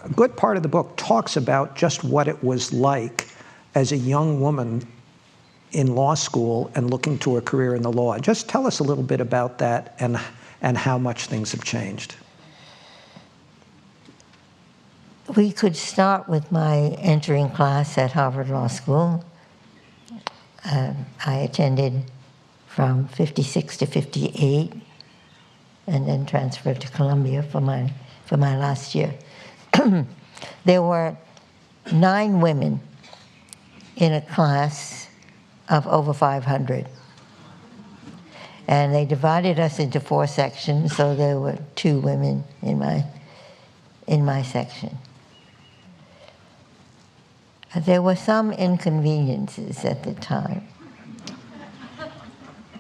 a good part of the book talks about just what it was like as a young woman in law school and looking to a career in the law. Just tell us a little bit about that and how much things have changed. We could start with my entering class at Harvard Law School. I attended from 56 to 58 and then transferred to Columbia for my last year. There were 9 women in a class of over 500. And they divided us into 4 sections, so there were 2 women in my section. There were some inconveniences at the time.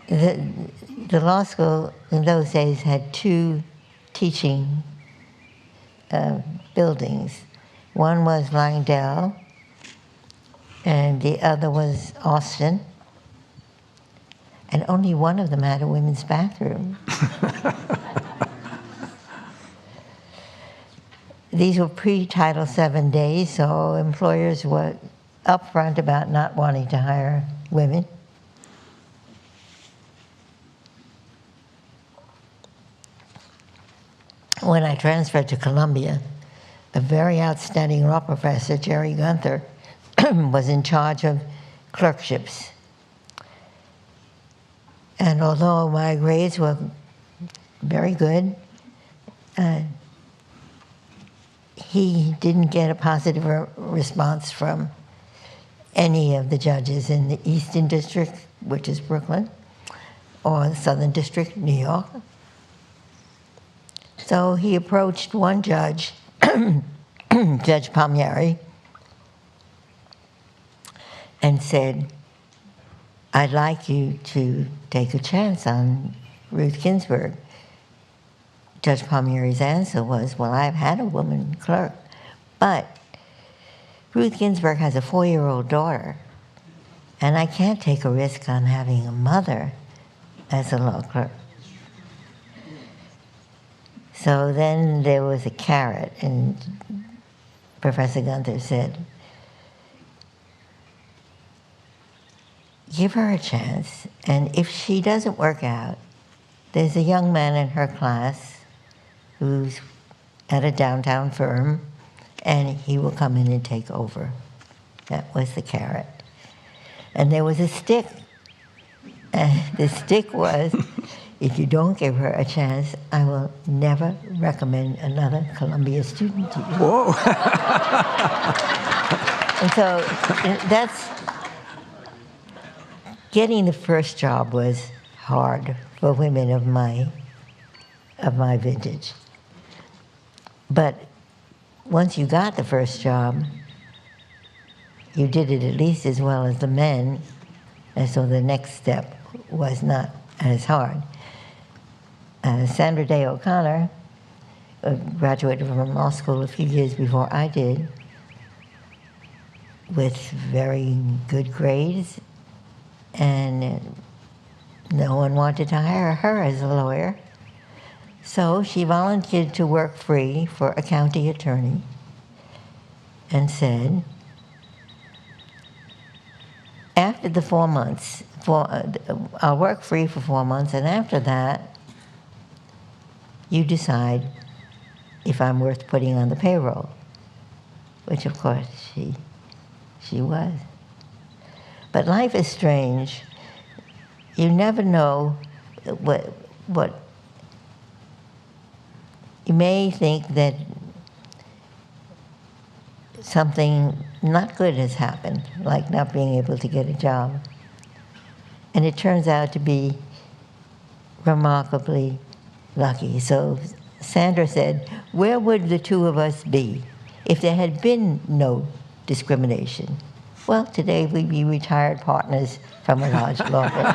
The law school in those days had 2 teaching buildings. One was Langdale, and the other was Austin. And only one of them had a women's bathroom. These were pre-Title VII days, so employers were upfront about not wanting to hire women. When I transferred to Columbia, a very outstanding law professor, Jerry Gunther, was in charge of clerkships. And although my grades were very good, he didn't get a positive response from any of the judges in the Eastern District, which is Brooklyn, or the Southern District, New York. So he approached one judge, Judge Palmieri, and said, I'd like you to take a chance on Ruth Ginsburg. Judge Palmieri's answer was, well, I've had a woman clerk, but Ruth Ginsburg has a 4-year-old daughter, and I can't take a risk on having a mother as a law clerk. So then there was a carrot, and Professor Gunther said, give her a chance, and if she doesn't work out, there's a young man in her class who's at a downtown firm, and he will come in and take over. That was the carrot. And there was a stick. And the stick was, if you don't give her a chance, I will never recommend another Columbia student to you. Whoa. And so that's, getting the first job was hard for women of my vintage. But once you got the first job, you did it at least as well as the men, and so the next step was not as hard. Sandra Day O'Connor graduated from law school a few years before I did, with very good grades, and no one wanted to hire her as a lawyer. So she volunteered to work free for a county attorney and said, after the 4 months, I'll work free for 4 months, and after that, you decide if I'm worth putting on the payroll, which of course she was. But life is strange. You never know what you may think that something not good has happened, like not being able to get a job. And it turns out to be remarkably lucky. So Sandra said, where would the 2 of us be if there had been no discrimination? Well, today we'd be retired partners from a large law firm.